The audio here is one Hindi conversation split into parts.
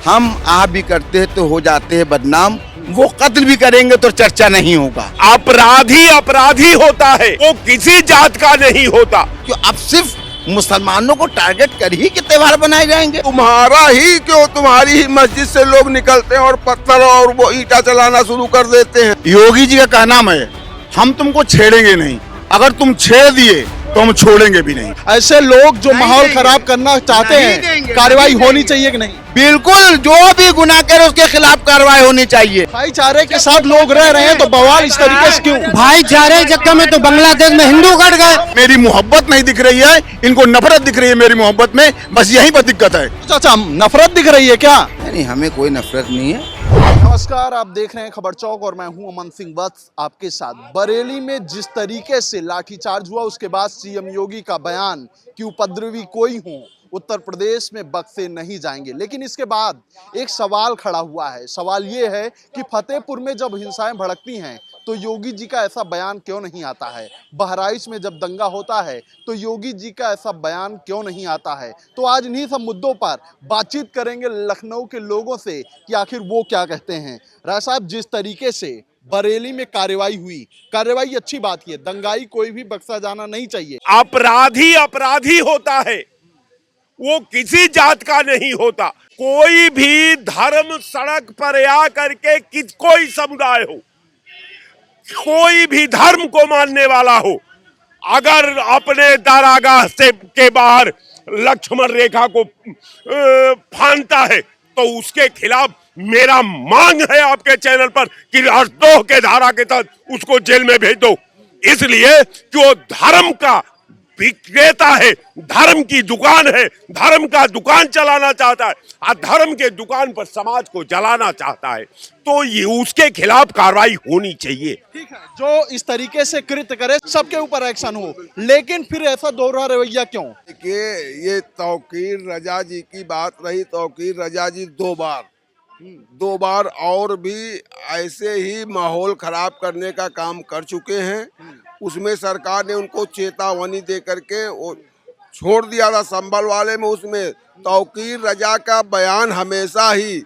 हम आप भी करते हैं तो हो जाते हैं बदनाम, वो कत्ल भी करेंगे तो चर्चा नहीं होगा। अपराधी अपराधी होता है, वो किसी जात का नहीं होता। क्यों अब सिर्फ मुसलमानों को टारगेट कर ही के त्योहार बनाए जाएंगे? तुम्हारा ही क्यों, तुम्हारी ही मस्जिद से लोग निकलते हैं और पत्थर और वो ईंटा चलाना शुरू कर देते हैं। योगी जी का कहना है हम तुमको छेड़ेंगे नहीं, अगर तुम छेड़ दिए तो हम छोड़ेंगे भी नहीं। ऐसे लोग जो नहीं माहौल देंगे। खराब करना चाहते नहीं हैं, देंगे, कार्रवाई नहीं होनी देंगे। चाहिए कि नहीं? बिल्कुल, जो भी गुनाह करे उसके खिलाफ कार्रवाई होनी चाहिए। भाईचारे के साथ लोग रह रहे हैं तो बवाल इस तरीके से क्यों? भाईचारे के चक्कर में तो बांग्लादेश में हिंदू कट गए। मेरी मोहब्बत नहीं दिख रही है, इनको नफरत दिख रही है मेरी मोहब्बत में, बस यहीं पर दिक्कत है। अच्छा, नफरत दिख रही है क्या? नहीं, हमें कोई नफरत नहीं है। नमस्कार, आप देख रहे हैं खबर चौक और मैं हूं अमन सिंह वत्स आपके साथ। बरेली में जिस तरीके से लाठीचार्ज हुआ उसके बाद सीएम योगी का बयान कि उपद्रवी कोई हो उत्तर प्रदेश में बख्शे नहीं जाएंगे। लेकिन इसके बाद एक सवाल खड़ा हुआ है। सवाल ये है कि फतेहपुर में जब हिंसाएं भड़कती हैं तो योगी जी का ऐसा बयान क्यों नहीं आता है? बहराइच में जब दंगा होता है तो योगी जी का ऐसा बयान क्यों नहीं आता है? तो आज इन्हीं सब मुद्दों पर बातचीत करेंगे लखनऊ के लोगों से कि आखिर वो क्या कहते हैं। राय साहब, जिस तरीके से बरेली में कार्रवाई हुई, कार्रवाई अच्छी बात है, दंगाई कोई भी बख्शा जाना नहीं चाहिए। अपराधी अपराधी होता है, वो किसी जात का नहीं होता। कोई भी धर्म सड़क पर आ करके कोई समुदाय हो, कोई भी धर्म को मानने वाला हो, अगर अपने दारागाह से के बाहर लक्ष्मण रेखा को फांदता है तो उसके खिलाफ मेरा मांग है आपके चैनल पर कि राजद्रोह के धारा के तहत उसको जेल में भेज दो। इसलिए कि वो धर्म का विक्रेता है, धर्म की दुकान है, धर्म का दुकान चलाना चाहता है और धर्म के दुकान पर समाज को जलाना चाहता है, तो ये उसके खिलाफ कार्रवाई होनी चाहिए। ठीक है, जो इस तरीके से कृत्य करे सबके ऊपर एक्शन हो, लेकिन फिर ऐसा दोहरा रवैया क्यों? देखिए, ये तौकीर रजा जी की बात रही। तौकीर रजा जी दो बार और भी ऐसे ही माहौल खराब करने का काम कर चुके हैं। उसमें सरकार ने उनको चेतावनी दे करके वो छोड़ दिया था संभल वाले में। उसमें तौकीर रजा का बयान हमेशा ही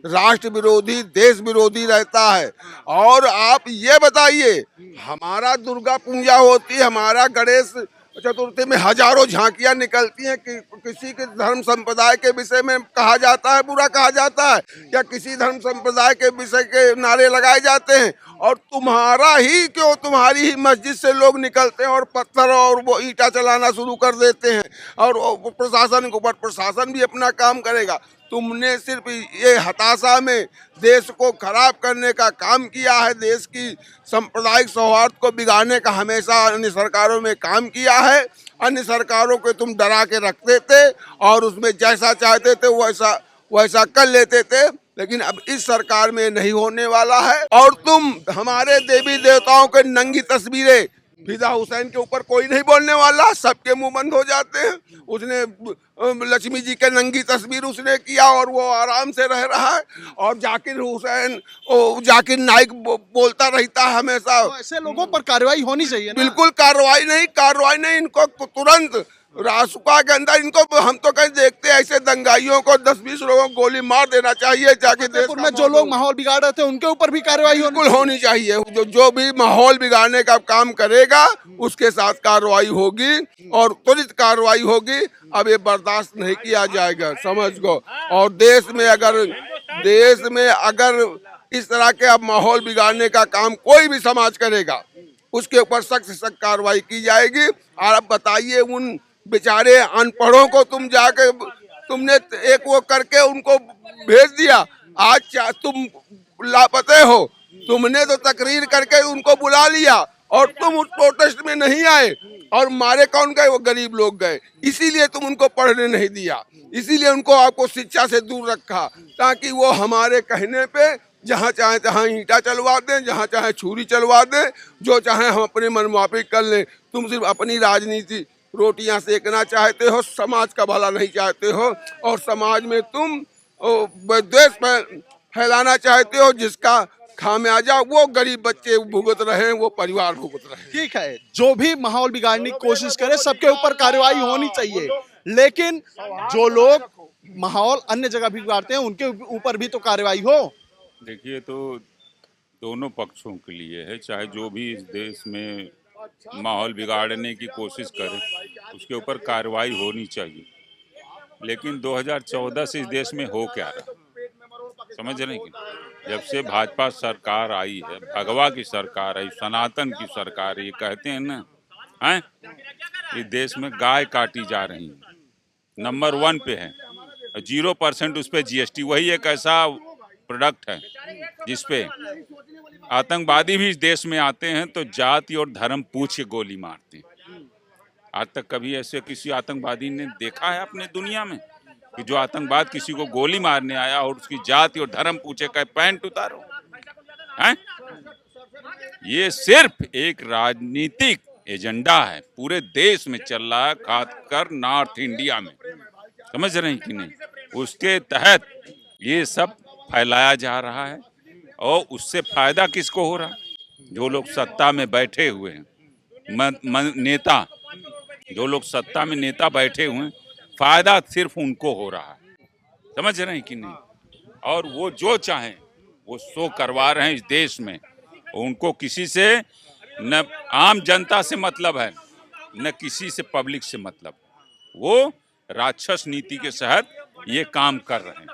राष्ट्र विरोधी, देश विरोधी रहता है। और आप ये बताइए, हमारा दुर्गा पूजा होती है, हमारा गणेश चतुर्थी में हजारों झांकियां निकलती हैं कि किसी के धर्म संप्रदाय के विषय में कहा जाता है, बुरा कहा जाता है, या किसी धर्म संप्रदाय के विषय के नारे लगाए जाते हैं। और तुम्हारा ही क्यों, तुम्हारी ही मस्जिद से लोग निकलते हैं और पत्थर और वो ईंटा चलाना शुरू कर देते हैं। और प्रशासन के ऊपर, प्रशासन भी अपना काम करेगा। तुमने सिर्फ ये हताशा में देश को खराब करने का काम किया है। देश की सांप्रदायिक सौहार्द को बिगाड़ने का हमेशा अन्य सरकारों में काम किया है। अन्य सरकारों को तुम डरा के रखते थे और उसमें जैसा चाहते थे वैसा कर लेते थे। लेकिन अब इस सरकार में नहीं होने वाला है। और तुम हमारे देवी देवताओं के नंगी तस्वीरें, फिदा हुसैन के ऊपर कोई नहीं बोलने वाला, सबके मुंह बंद हो जाते हैं। उसने लक्ष्मी जी के नंगी तस्वीर उसने किया और वो आराम से रह रहा है। और जाकिर नाइक बोलता रहता है हमेशा। तो ऐसे लोगों पर कार्रवाई होनी चाहिए ना? बिल्कुल कार्रवाई नहीं, इनको तुरंत रासुका के अंदर इनको, हम तो कहीं देखते हैं ऐसे दंगाइयों को 10-20 लोगों को गोली मार देना चाहिए जाके। देश में जो लोग माहौल बिगाड़ रहे थे उनके ऊपर भी कार्रवाई होनी चाहिए। जो भी माहौल बिगाड़ने का काम करेगा उसके साथ कार्रवाई होगी और त्वरित कार्रवाई होगी। अब ये बर्दाश्त नहीं किया जाएगा, समझ गो। और देश में अगर इस तरह के अब माहौल बिगाड़ने का काम कोई भी समाज करेगा उसके ऊपर सख्त से सख्त कार्रवाई की जाएगी। और अब बताइए, उन बेचारे अनपढ़ों को तुमने एक वो करके उनको भेज दिया। आज तुम लापते हो, तुमने तो तकरीर करके उनको बुला लिया और तुम उस प्रोटेस्ट में नहीं आए। और मारे कौन गए? वो गरीब लोग गए। इसीलिए तुम उनको पढ़ने नहीं दिया, इसीलिए उनको आपको शिक्षा से दूर रखा, ताकि वो हमारे कहने पे जहाँ चाहे तहाँ ईंटा चलवा दें, जहाँ चाहे छुरी चलवा दें, जो चाहे हम अपने मनमाफिक कर लें। तुम सिर्फ अपनी राजनीति रोटियां सेकना चाहते हो, समाज का भला नहीं चाहते हो। और समाज में तुम द्वेष फैलाना चाहते हो, जिसका खामियाजा वो गरीब बच्चे भुगत रहे, वो परिवार भुगत रहे। ठीक है, जो भी माहौल बिगाड़ने की कोशिश करे सबके ऊपर कार्रवाई होनी चाहिए। लेकिन जो लोग माहौल अन्य जगह भी बिगाड़ते हैं, उनके ऊपर भी तो कार्रवाई हो। देखिए, तो दोनों पक्षों के लिए है, चाहे जो भी इस देश में माहौल बिगाड़ने की कोशिश करे उसके ऊपर कार्रवाई होनी चाहिए। लेकिन 2014 से इस देश में हो क्या रहा, समझ रहे हैं कि जब से भाजपा सरकार आई है, भगवा की सरकार आई, सनातन की सरकार, ये कहते हैं ना, हैं, इस देश में गाय काटी जा रही है, नंबर 1 पे है, 0% उस पर GST। वही एक ऐसा प्रोडक्ट है जिसपे आतंकवादी भी इस देश में आते हैं तो जाति और धर्म पूछ के गोली मारते हैं। आज तक कभी ऐसे किसी आतंकवादी ने देखा है अपने दुनिया में कि जो आतंकवाद किसी को गोली मारने आया और उसकी जाति और धर्म पूछे कहे पैंट उतारो, हैं? ये सिर्फ एक राजनीतिक एजेंडा है, पूरे देश में चल रहा है, खासकर नॉर्थ इंडिया में, समझ रहे हैं कि नहीं? उसके तहत ये सब फैलाया जा रहा है और उससे फायदा किसको हो रहा है? जो लोग सत्ता में बैठे हुए हैं, नेता, जो लोग सत्ता में नेता बैठे हुए हैं, फायदा सिर्फ उनको हो रहा है, समझ रहे हैं कि नहीं? और वो जो चाहें वो सो करवा रहे हैं इस देश में। उनको किसी से न आम जनता से मतलब है, न किसी से पब्लिक से मतलब। वो राक्षस नीति के तहत ये काम कर रहे हैं,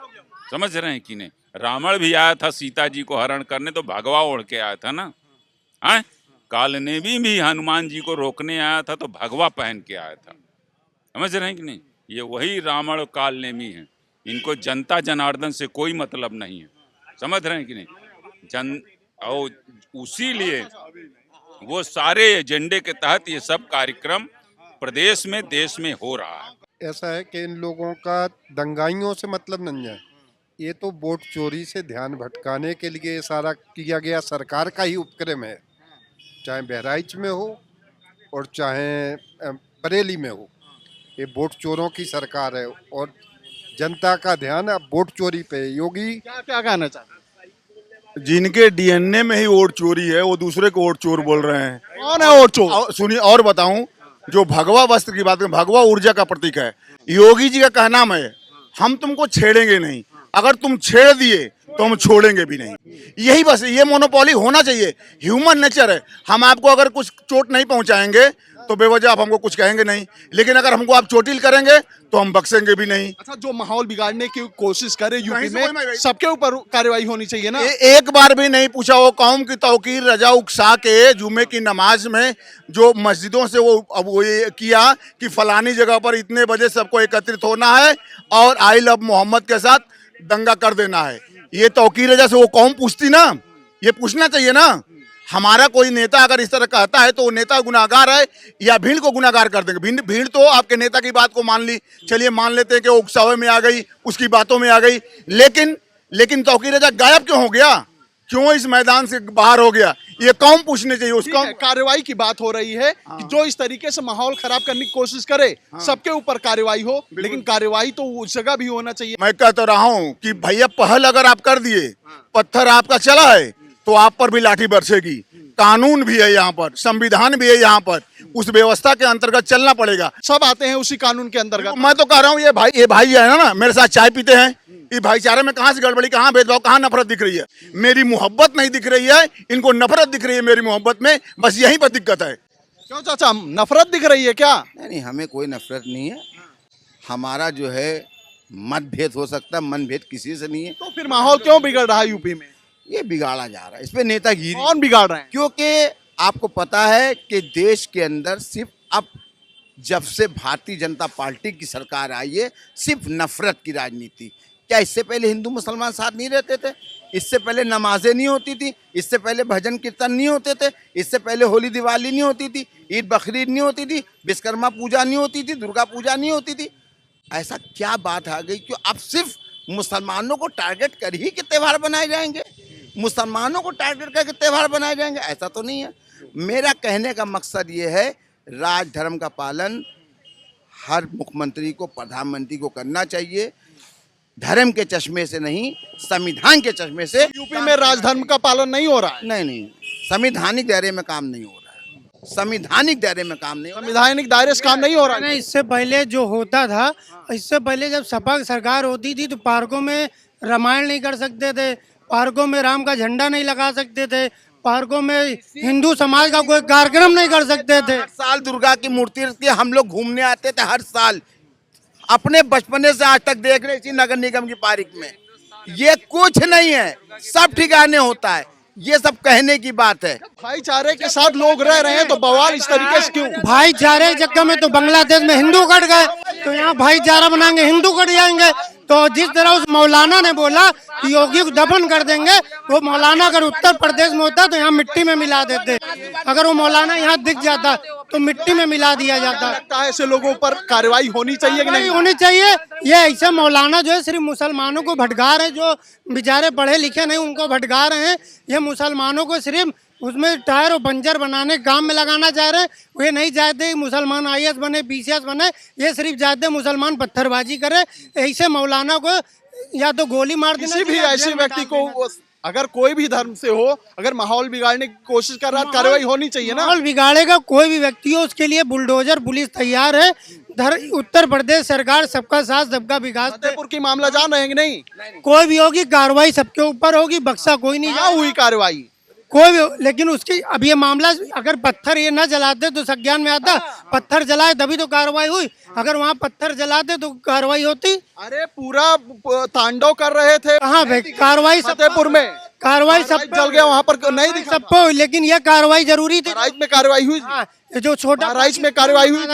समझ रहे हैं कि नहीं? रावण भी आया था सीता जी को हरण करने तो भगवा ओढ़ के आया था ना, हैं? कालनेमी भी हनुमान जी को रोकने आया था तो भगवा पहन के आया था, समझ रहे हैं कि नहीं? ये वही रावण और कालनेमी है, इनको जनता जनार्दन से कोई मतलब नहीं है, समझ रहे हैं कि नहीं? और उसी लिए वो सारे एजेंडे के तहत ये सब कार्यक्रम प्रदेश में, देश में हो रहा है। ऐसा है कि इन लोगों का दंगाइयों से मतलब नहीं है, ये तो वोट चोरी से ध्यान भटकाने के लिए सारा किया गया सरकार का ही उपक्रम है, चाहे बहराइच में हो और चाहे बरेली में हो। ये वोट चोरों की सरकार है और जनता का ध्यान अब वोट चोरी पे है। योगी क्या क्या कहना चाहते हैं? जिनके DNA में ही वोट चोरी है वो दूसरे को वोट चोर बोल रहे हैं। कौन है वोट चोर? सुनिए और बताऊं, जो भगवा वस्त्र की बात करें, भगवा ऊर्जा का प्रतीक है। योगी जी का कहना है हम तुमको छेड़ेंगे नहीं, अगर तुम छेड़ दिए तो हम छोड़ेंगे भी नहीं। यही बस, ये मोनोपोली होना चाहिए, ह्यूमन नेचर है। हम आपको अगर कुछ चोट नहीं पहुंचाएंगे तो बेवजह आप हमको कुछ कहेंगे नहीं, लेकिन अगर हमको आप चोटिल करेंगे तो हम बख्शेंगे भी नहीं। अच्छा, जो माहौल बिगाड़ने की कोशिश करे यूपी में, सबके ऊपर कार्रवाई होनी चाहिए ना। एक बार भी नहीं पूछा वो कौम की तौकीर रजा उकसा के जुमे की नमाज में जो मस्जिदों से वो अब वो ये किया कि फलानी जगह पर इतने बजे सबको एकत्रित होना है और आई लव मोहम्मद के साथ दंगा कर देना है। ये तौकीर रजा से वो कौम पूछती ना, ये पूछना चाहिए ना। हमारा कोई नेता अगर इस तरह कहता है तो वो नेता गुनाहगार है या भीड़ को गुनाहगार कर देंगे? भीड़ तो आपके नेता की बात को मान ली, चलिए मान लेते हैं कि वो उकसावे में आ गई, उसकी बातों में आ गई, लेकिन तौकीर रजा गायब क्यों हो गया? क्यों इस मैदान से बाहर हो गया? ये कौन पूछने चाहिए उसको। कार्रवाई की बात हो रही है कि जो इस तरीके से माहौल खराब करने की कोशिश करे सबके ऊपर कार्रवाई हो, लेकिन कार्रवाई तो उस जगह भी होना चाहिए। मैं कह तो रहा हूँ कि भैया पहल अगर आप कर दिए, पत्थर आपका चला है तो आप पर भी लाठी बरसेगी। कानून भी है यहाँ पर, संविधान भी है यहाँ पर, उस व्यवस्था के अंतर्गत चलना पड़ेगा। सब आते हैं उसी कानून के अंतर्गत। मैं तो कह रहा हूँ ये भाई है ना, मेरे साथ चाय पीते हैं, ये भाईचारे में कहाँ से गड़बड़ी, कहाँ भेदभाव, कहाँ नफरत दिख रही है? मेरी मोहब्बत नहीं दिख रही है, इनको नफरत दिख रही है मेरी मोहब्बत में, बस यहीं पर दिक्कत है। क्यों चाचा, नफरत दिख रही है क्या? नहीं, हमें कोई नफरत नहीं है। हमारा जो है मतभेद हो सकता है, मनभेद किसी से नहीं है। तो फिर माहौल क्यों बिगड़ रहा है यूपी में? ये बिगाड़ा जा रहा है, इसमें नेतागिरी। कौन बिगाड़ रहे हैं? क्योंकि आपको पता है कि देश के अंदर सिर्फ अब जब से भारतीय जनता पार्टी की सरकार आई है, सिर्फ नफरत की राजनीति। क्या इससे पहले हिंदू मुसलमान साथ नहीं रहते थे? इससे पहले नमाजें नहीं होती थी? इससे पहले भजन कीर्तन नहीं होते थे? इससे पहले होली दिवाली नहीं होती थी? ईद बकरीद नहीं होती थी? विश्वकर्मा पूजा नहीं होती थी? दुर्गा पूजा नहीं होती थी? ऐसा क्या बात आ गई कि अब सिर्फ मुसलमानों को टारगेट कर ही के त्यौहार बनाए जाएंगे? मुसलमानों को टारगेट करके त्यौहार बनाए जाएंगे? ऐसा तो नहीं है। मेरा कहने का मकसद ये है, राज धर्म का पालन हर मुख्यमंत्री को, प्रधानमंत्री को करना चाहिए, धर्म के चश्मे से नहीं, संविधान के चश्मे से। यूपी में राजधर्म का पालन नहीं हो रहा है? नहीं, संवैधानिक दायरे में काम नहीं हो रहा है। संवैधानिक दायरे में काम नहीं हो रहा। संवैधानिक दायरे से काम नहीं हो रहा है। नहीं, इससे पहले जो होता था, इससे पहले जब सपा की सरकार होती थी तो पार्कों में रामायण नहीं कर सकते थे, पार्कों में राम का झंडा नहीं लगा सकते थे, पार्कों में हिंदू समाज का कोई कार्यक्रम नहीं कर सकते थे। हर साल दुर्गा की मूर्ति रखती है, हम लोग घूमने आते थे हर साल, अपने बचपने से आज तक देख रहे इसी नगर निगम की पार्क में। ये कुछ नहीं है, सब ठिकाने होता है, ये सब कहने की बात है। भाईचारे के साथ लोग रह रहे हैं तो बवाल इस तरीके से क्यों? भाईचारे के चक्कर में तो बांग्लादेश में हिंदू कट गए, तो यहाँ भाईचारा बनाएंगे हिंदू कट जाएंगे। तो जिस तरह उस मौलाना ने बोला कि योगी को दफन कर देंगे, वो मौलाना अगर उत्तर प्रदेश में होता तो यहाँ मिट्टी में मिला देते। अगर वो मौलाना यहाँ दिख जाता तो मिट्टी में मिला दिया जाता। लगता है ऐसे लोगों पर कार्रवाई होनी चाहिए कि नहीं? होनी चाहिए। ये ऐसे मौलाना जो है सिर्फ मुसलमानों को भटका रहे हैं, जो बेचारे पढ़े लिखे नहीं उनको भटका रहे हैं। ये मुसलमानों को सिर्फ उसमें टायर और पंचर बनाने के काम में लगाना चाह रहे हैं। वे नहीं चाहते कि मुसलमान IAS बने, PCS बने, ये सिर्फ चाहते हैं मुसलमान पत्थरबाजी करे। ऐसे मौलाना को या तो गोली मार देना, किसी भी ऐसे व्यक्ति को अगर कोई भी धर्म से हो, अगर माहौल बिगाड़ने की कोशिश कर रहा है, कार्रवाई होनी चाहिए ना। माहौल बिगाड़ेगा कोई भी व्यक्ति हो, उसके लिए बुलडोजर पुलिस तैयार है। उत्तर प्रदेश सरकार सबका साथ सबका विकास। फतेहपुर की मामला जान रहे हैं कि नहीं? कोई भी होगी कार्रवाई सबके ऊपर होगी, बक्सा कोई नहीं। कहाँ हुई कार्रवाई? कोई भी, लेकिन उसकी अब ये मामला अगर पत्थर ये न जलाते तो संज्ञान में आता, पत्थर जलाए तभी तो कार्रवाई हुई। अगर वहाँ पत्थर जलाते तो कार्रवाई होती। अरे पूरा तांडव कर रहे थे। कहाँ भाई कार्रवाई? फतेहपुर में कार्रवाई सब जल गया, वहाँ पर नहीं दिखा। सब पे हुई, लेकिन ये कार्रवाई जरूरी थी। बहराइच में कार्रवाई हुई। हाँ, ये जो छोटा बहराइच में कार्रवाई हुई।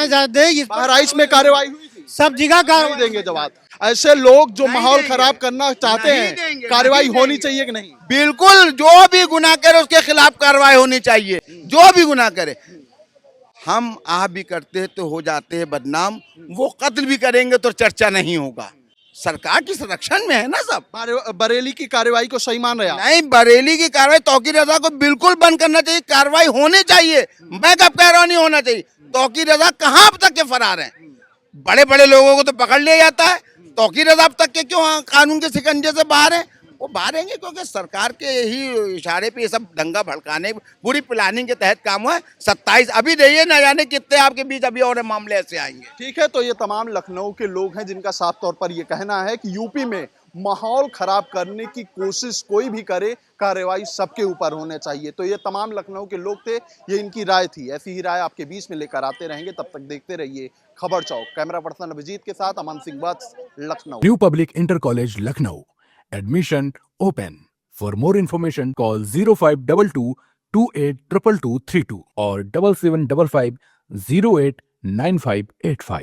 बहराइच में कार्रवाई हुई। सब जगह कार्रवाई देंगे जवाब। ऐसे लोग जो माहौल खराब करना चाहते हैं, कार्रवाई होनी चाहिए कि नहीं? बिल्कुल, जो भी गुनाह करे उसके खिलाफ कार्रवाई होनी चाहिए, जो भी गुनाह करे। हम आह भी करते हैं तो हो जाते हैं बदनाम, वो कत्ल भी करेंगे तो चर्चा नहीं होगा। सरकार की संरक्षण में है ना सब। बरेली की कार्रवाई को सही मान रहे हैं? नहीं, बरेली की कार्रवाई तौकीर रजा को बिल्कुल बंद करना चाहिए, कार्रवाई होनी चाहिए। मैं कब कह रहा हूँ नहीं होना चाहिए? तौकीर रजा कहाँ अब तक के फरार हैं? बड़े बड़े लोगों को तो पकड़ लिया जाता है, तौकीर रजा अब तक के क्यों कानून के शिकंजे से बाहर है? वो बाहर रहेंगे क्योंकि सरकार के ही इशारे पे ये सब दंगा भड़काने, पूरी प्लानिंग के तहत काम हुआ है। 27 अभी रहिए, ना जाने कितने आपके बीच अभी और मामले ऐसे आएंगे। ठीक है, तो ये तमाम लखनऊ के लोग हैं जिनका साफ तौर पर ये कहना है कि यूपी में माहौल खराब करने की कोशिश कोई भी करे, कार्रवाई सबके ऊपर होने चाहिए। तो ये तमाम लखनऊ के लोग थे, ये इनकी राय थी। ऐसी ही राय आपके बीच में लेकर आते रहेंगे, तब तक देखते रहिए खबर चौक। कैमरा पर्सन अभिजीत के साथ Aman Singh Vats, Lucknow. New public inter college Lucknow, admission open. For more information call 0522 282232 और 7755 089585।